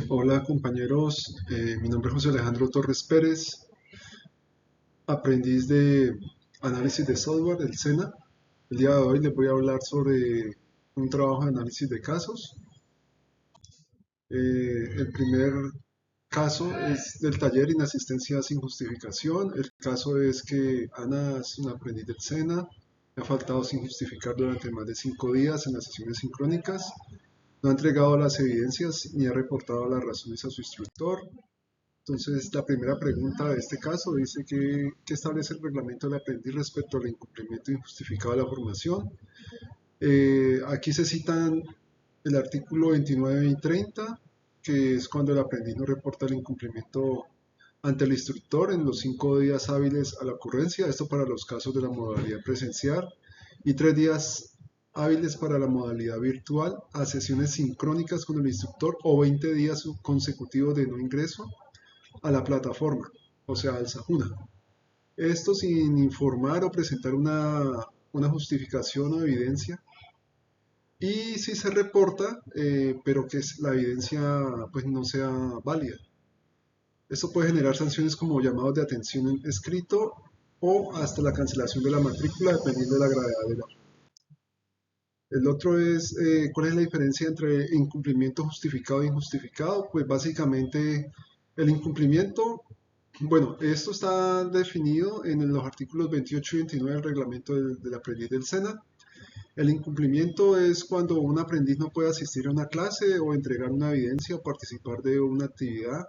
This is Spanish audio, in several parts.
Hola compañeros, mi nombre es José Alejandro Torres Pérez, aprendiz de análisis de software del SENA. El día de hoy les voy a hablar sobre un trabajo de análisis de casos. El primer caso es del taller Inasistencia sin justificación. El caso es que Ana es una aprendiz del SENA, le ha faltado sin justificar durante más de 5 días en las sesiones sincrónicas, no ha entregado las evidencias ni ha reportado las razones a su instructor. Entonces, la primera pregunta de este caso dice que establece el reglamento del aprendiz respecto al incumplimiento injustificado de la formación. Aquí se citan el artículo 29 y 30, que es cuando el aprendiz no reporta el incumplimiento ante el instructor en los 5 días hábiles a la ocurrencia, esto para los casos de la modalidad presencial, y 3 días hábiles para la modalidad virtual a sesiones sincrónicas con el instructor o 20 días consecutivos de no ingreso a la plataforma, o sea, al Sajuna. Esto sin informar o presentar una justificación o evidencia. Y si se reporta, pero que la evidencia pues no sea válida. Esto puede generar sanciones como llamados de atención en escrito o hasta la cancelación de la matrícula dependiendo de la gravedad de la. El otro es, ¿cuál es la diferencia entre incumplimiento justificado e injustificado? Pues básicamente el incumplimiento, bueno, esto está definido en los artículos 28 y 29 del reglamento del aprendiz del SENA. El incumplimiento es cuando un aprendiz no puede asistir a una clase o entregar una evidencia o participar de una actividad.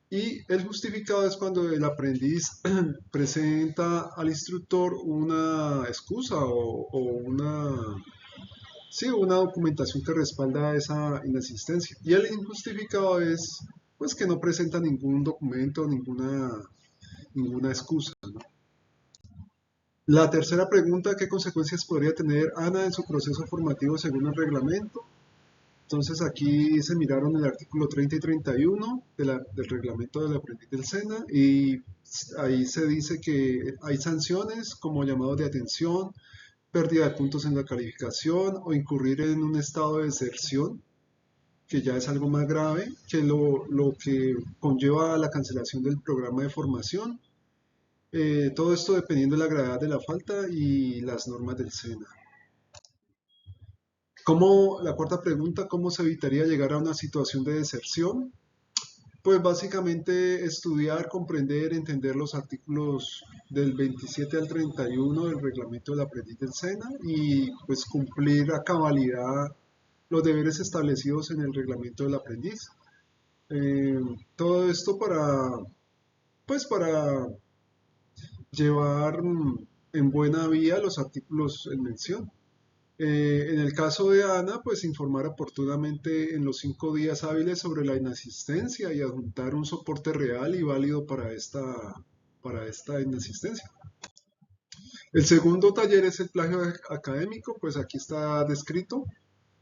Y el justificado es cuando el aprendiz presenta al instructor una excusa o sí, una documentación que respalda esa inasistencia. Y el injustificado es pues que no presenta ningún documento, ninguna excusa. La tercera pregunta, ¿qué consecuencias podría tener Ana en su proceso formativo según el reglamento? Entonces aquí se miraron el artículo 30 y 31 del reglamento del aprendiz del SENA y ahí se dice que hay sanciones como llamados de atención, pérdida de puntos en la calificación o incurrir en un estado de deserción, que ya es algo más grave, que lo que conlleva la cancelación del programa de formación. Todo esto dependiendo de la gravedad de la falta y las normas del SENA. La cuarta pregunta, ¿cómo se evitaría llegar a una situación de deserción? Pues básicamente estudiar, comprender, entender los artículos del 27 al 31 del reglamento del aprendiz del SENA y pues cumplir a cabalidad los deberes establecidos en el reglamento del aprendiz. Eh, Todo esto para llevar en buena vía los artículos en mención. En el caso de Ana, pues informar oportunamente en los 5 días hábiles sobre la inasistencia y adjuntar un soporte real y válido para esta inasistencia. El segundo taller es el plagio académico, pues aquí está descrito.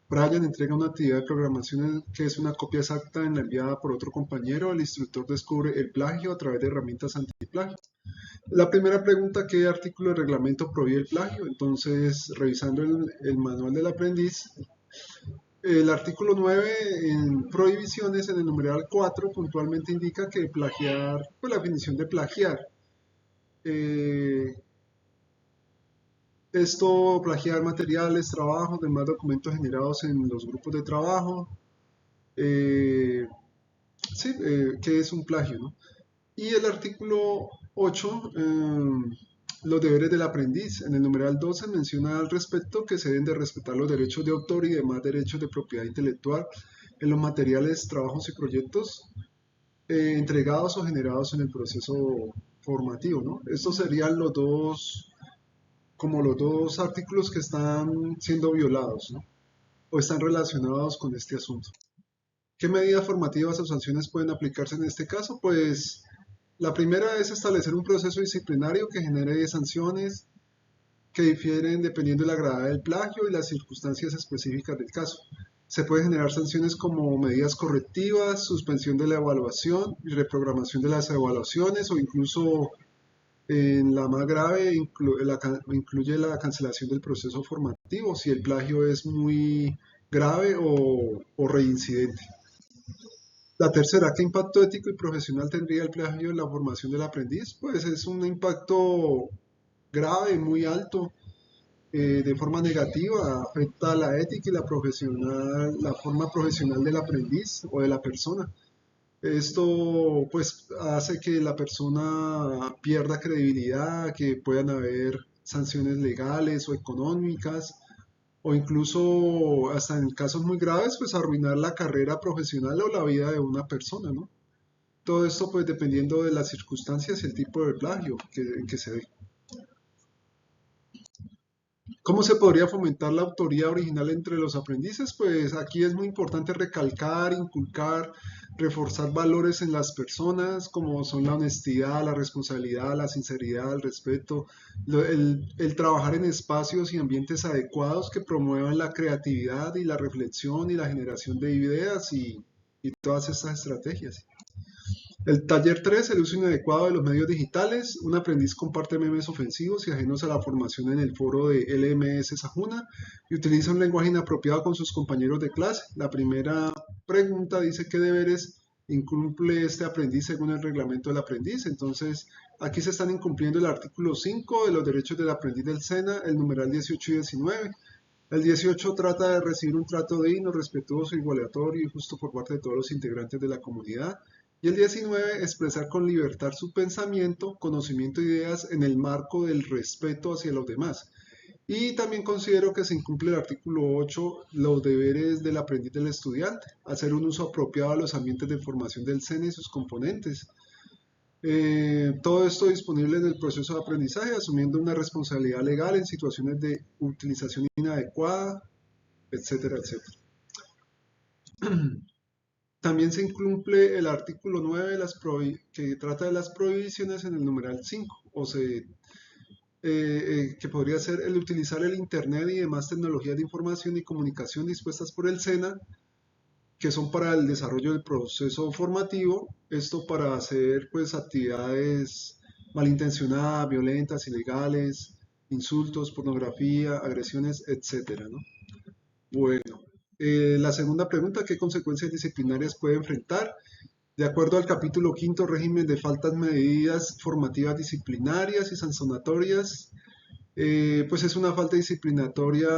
Brian entrega una actividad de programación que es una copia exacta en la enviada por otro compañero. El instructor descubre el plagio a través de herramientas antiplagio. La primera pregunta, ¿qué artículo de reglamento prohíbe el plagio? Entonces, revisando el manual del aprendiz, el artículo 9 en prohibiciones en el numeral 4 puntualmente indica que plagiar, pues la definición de plagiar. Eh, Plagiar materiales, trabajos, demás documentos generados en los grupos de trabajo. Eh, sí, ¿qué es un plagio, no? Y el artículo 8, los deberes del aprendiz. En el numeral 12 menciona al respecto que se deben de respetar los derechos de autor y demás derechos de propiedad intelectual en los materiales, trabajos y proyectos entregados o generados en el proceso formativo, ¿no? Estos serían como los dos artículos que están siendo violados, ¿no? O están relacionados con este asunto. ¿Qué medidas formativas o sanciones pueden aplicarse en este caso? Pues la primera es establecer un proceso disciplinario que genere sanciones que difieren dependiendo de la gravedad del plagio y las circunstancias específicas del caso. Se pueden generar sanciones como medidas correctivas, suspensión de la evaluación y reprogramación de las evaluaciones o incluso en la más grave incluye la cancelación del proceso formativo si el plagio es muy grave o reincidente. La tercera, ¿qué impacto ético y profesional tendría el plagio en la formación del aprendiz? Pues es un impacto grave, muy alto, de forma negativa, afecta a la ética y la forma profesional del aprendiz o de la persona. Esto pues hace que la persona pierda credibilidad, que puedan haber sanciones legales o económicas, o incluso hasta en casos muy graves, pues arruinar la carrera profesional o la vida de una persona, ¿no? Todo esto pues dependiendo de las circunstancias y el tipo de plagio que se dé. ¿Cómo se podría fomentar la autoría original entre los aprendices? Pues aquí es muy importante recalcar, inculcar, reforzar valores en las personas como son la honestidad, la responsabilidad, la sinceridad, el respeto, el trabajar en espacios y ambientes adecuados que promuevan la creatividad y la reflexión y la generación de ideas y todas estas estrategias. El taller 3, el uso inadecuado de los medios digitales. Un aprendiz comparte memes ofensivos y ajenos a la formación en el foro de LMS Sajuna y utiliza un lenguaje inapropiado con sus compañeros de clase. La primera pregunta dice qué deberes incumple este aprendiz según el reglamento del aprendiz. Entonces, aquí se están incumpliendo el artículo 5 de los derechos del aprendiz del SENA, el numeral 18 y 19. El 18 trata de recibir un trato digno, respetuoso, igualatorio y justo por parte de todos los integrantes de la comunidad. Y el 19, expresar con libertad su pensamiento, conocimiento e ideas en el marco del respeto hacia los demás. Y también considero que se incumple el artículo 8, los deberes del aprendiz del estudiante, hacer un uso apropiado a los ambientes de formación del SENA y sus componentes. Todo esto disponible en el proceso de aprendizaje, asumiendo una responsabilidad legal en situaciones de utilización inadecuada, etcétera, etcétera. También se incumple el artículo 9 de que trata de las prohibiciones en el numeral 5, que podría ser el utilizar el Internet y demás tecnologías de información y comunicación dispuestas por el SENA, que son para el desarrollo del proceso formativo, esto para hacer pues actividades malintencionadas, violentas, ilegales, insultos, pornografía, agresiones, etcétera, ¿no? Bueno, la segunda pregunta, ¿qué consecuencias disciplinarias puede enfrentar? De acuerdo al capítulo quinto, régimen de faltas medidas formativas disciplinarias y sancionatorias, pues es una falta disciplinatoria,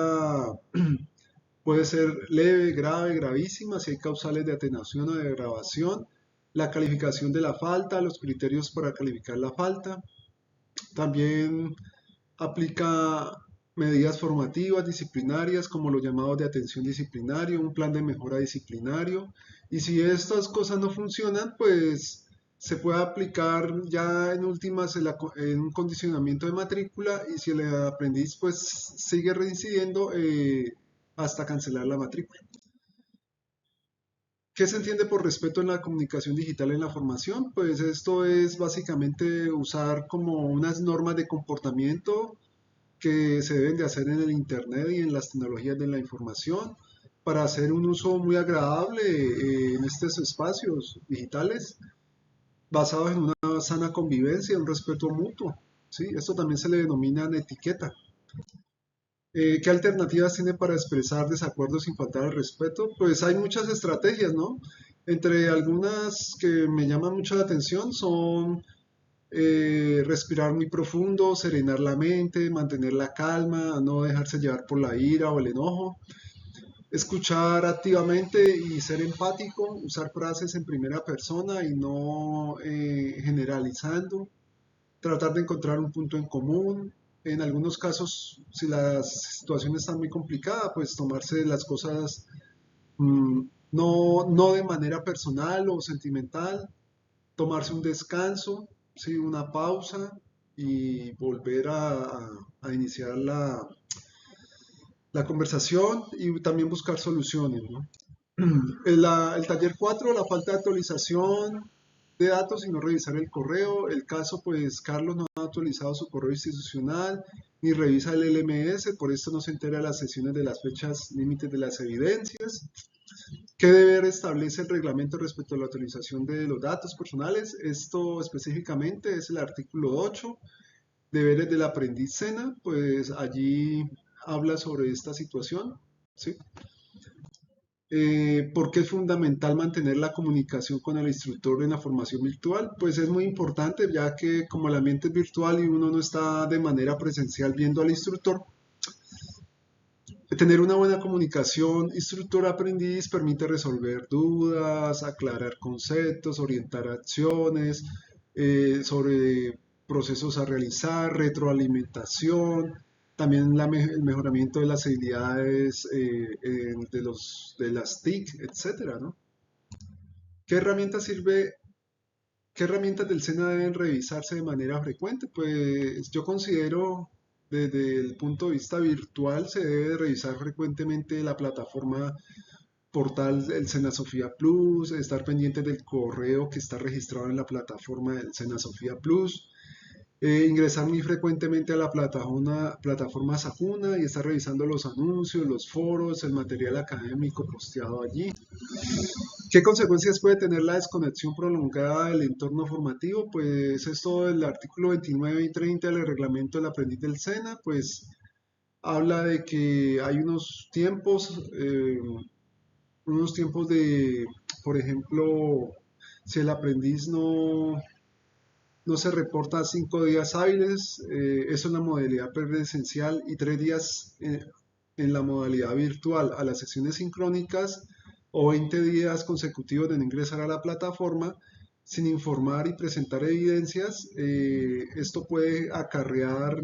puede ser leve, grave, gravísima, si hay causales de atenuación o de agravación, la calificación de la falta, los criterios para calificar la falta, también aplica medidas formativas, disciplinarias, como los llamados de atención disciplinario, un plan de mejora disciplinario. Y si estas cosas no funcionan, pues se puede aplicar ya en últimas en un condicionamiento de matrícula y si el aprendiz pues sigue reincidiendo hasta cancelar la matrícula. ¿Qué se entiende por respeto en la comunicación digital en la formación? Pues esto es básicamente usar como unas normas de comportamiento que se deben de hacer en el Internet y en las tecnologías de la información para hacer un uso muy agradable en estos espacios digitales basados en una sana convivencia, un respeto mutuo. ¿Sí? Esto también se le denomina etiqueta. ¿Qué alternativas tiene para expresar desacuerdos sin faltar al respeto? Pues hay muchas estrategias, ¿no? Entre algunas que me llaman mucho la atención son respirar muy profundo, serenar la mente, mantener la calma, no dejarse llevar por la ira o el enojo, escuchar activamente y ser empático, usar frases en primera persona y no generalizando, tratar de encontrar un punto en común. En algunos casos, si la situación está muy complicada, pues tomarse las cosas mm, no de manera personal o sentimental, tomarse un descanso, ¿sí? Una pausa y volver a iniciar la conversación y también buscar soluciones, ¿no? El taller 4, la falta de actualización de datos y no revisar el correo. El caso, pues Carlos no ha actualizado su correo institucional ni revisa el LMS, por esto no se entera de las sesiones de las fechas límites de las evidencias. ¿Qué deber establece el reglamento respecto a la utilización de los datos personales? Esto específicamente es el artículo 8, deberes del aprendiz SENA, pues allí habla sobre esta situación, ¿sí? ¿Por qué es fundamental mantener la comunicación con el instructor en la formación virtual? Pues es muy importante, ya que como el ambiente es virtual y uno no está de manera presencial viendo al instructor, tener una buena comunicación instructor-aprendiz permite resolver dudas, aclarar conceptos, orientar acciones, sobre procesos a realizar, retroalimentación, también el mejoramiento de las habilidades de las TIC, etcétera, ¿no? ¿Qué herramientas sirve? ¿Qué herramientas del SENA deben revisarse de manera frecuente? Pues yo considero desde el punto de vista virtual se debe revisar frecuentemente la plataforma portal del Sena Sofía Plus, estar pendiente del correo que está registrado en la plataforma del Sena Sofía Plus, ingresar muy frecuentemente a la plataforma Sajuna y estar revisando los anuncios, los foros, el material académico posteado allí. ¿Qué consecuencias puede tener la desconexión prolongada del entorno formativo? Pues esto del artículo 29 y 30 del reglamento del aprendiz del SENA, pues habla de que hay unos tiempos de, por ejemplo, si el aprendiz no se reporta 5 días hábiles, eso en la modalidad presencial y 3 días en la modalidad virtual a las sesiones sincrónicas o 20 días consecutivos de no ingresar a la plataforma sin informar y presentar evidencias, esto puede acarrear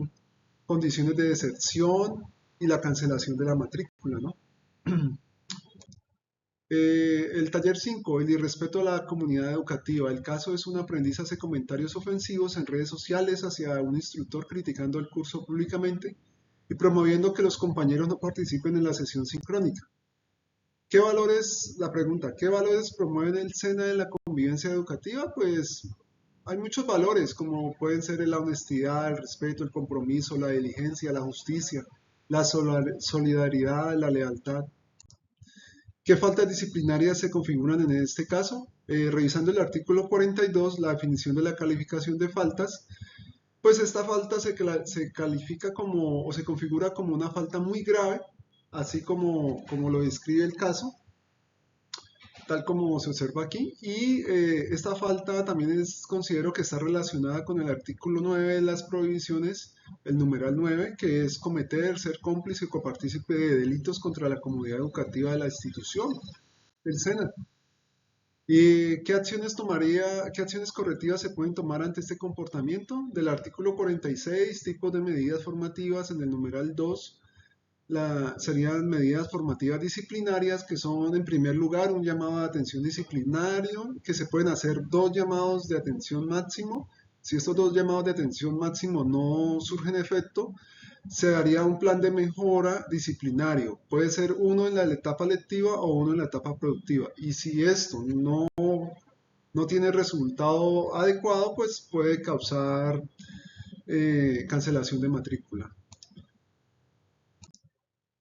condiciones de deserción y la cancelación de la matrícula, ¿no? El taller 5, el irrespeto a la comunidad educativa. El caso es un aprendiz hace comentarios ofensivos en redes sociales hacia un instructor criticando el curso públicamente y promoviendo que los compañeros no participen en la sesión sincrónica. ¿Qué valores, la pregunta, qué valores promueven el SENA en la convivencia educativa? Pues hay muchos valores, como pueden ser la honestidad, el respeto, el compromiso, la diligencia, la justicia, la solidaridad, la lealtad. ¿Qué faltas disciplinarias se configuran en este caso? Revisando el artículo 42, la definición de la calificación de faltas, pues esta falta se califica como o se configura como una falta muy grave, así como lo describe el caso, tal como se observa aquí. Y esta falta también considero que está relacionada con el artículo 9 de las prohibiciones, el numeral 9, que es cometer, ser cómplice o copartícipe de delitos contra la comunidad educativa de la institución, el SENA. ¿Y qué acciones correctivas se pueden tomar ante este comportamiento? Del artículo 46, tipos de medidas formativas, en el numeral 2, serían medidas formativas disciplinarias, que son en primer lugar un llamado de atención disciplinario, que se pueden hacer 2 llamados de atención máximo. Si estos 2 llamados de atención máximo no surgen efecto, se daría un plan de mejora disciplinario. Puede ser uno en la etapa lectiva o uno en la etapa productiva. Y si esto no tiene resultado adecuado, pues puede causar cancelación de matrícula.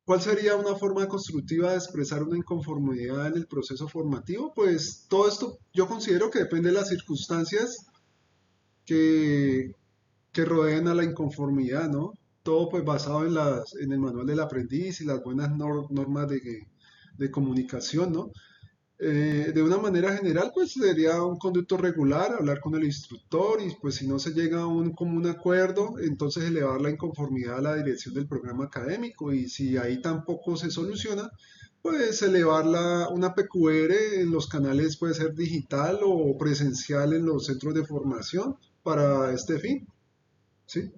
¿Cuál sería una forma constructiva de expresar una inconformidad en el proceso formativo? Pues todo esto yo considero que depende de las circunstancias que, que rodeen a la inconformidad, ¿no? Todo pues basado en el manual del aprendiz y las buenas normas de comunicación, ¿no? De una manera general, pues sería un conducto regular, hablar con el instructor y pues si no se llega a un común acuerdo, entonces elevar la inconformidad a la dirección del programa académico y si ahí tampoco se soluciona, pues elevar una PQR en los canales, puede ser digital o presencial en los centros de formación para este fin, ¿sí?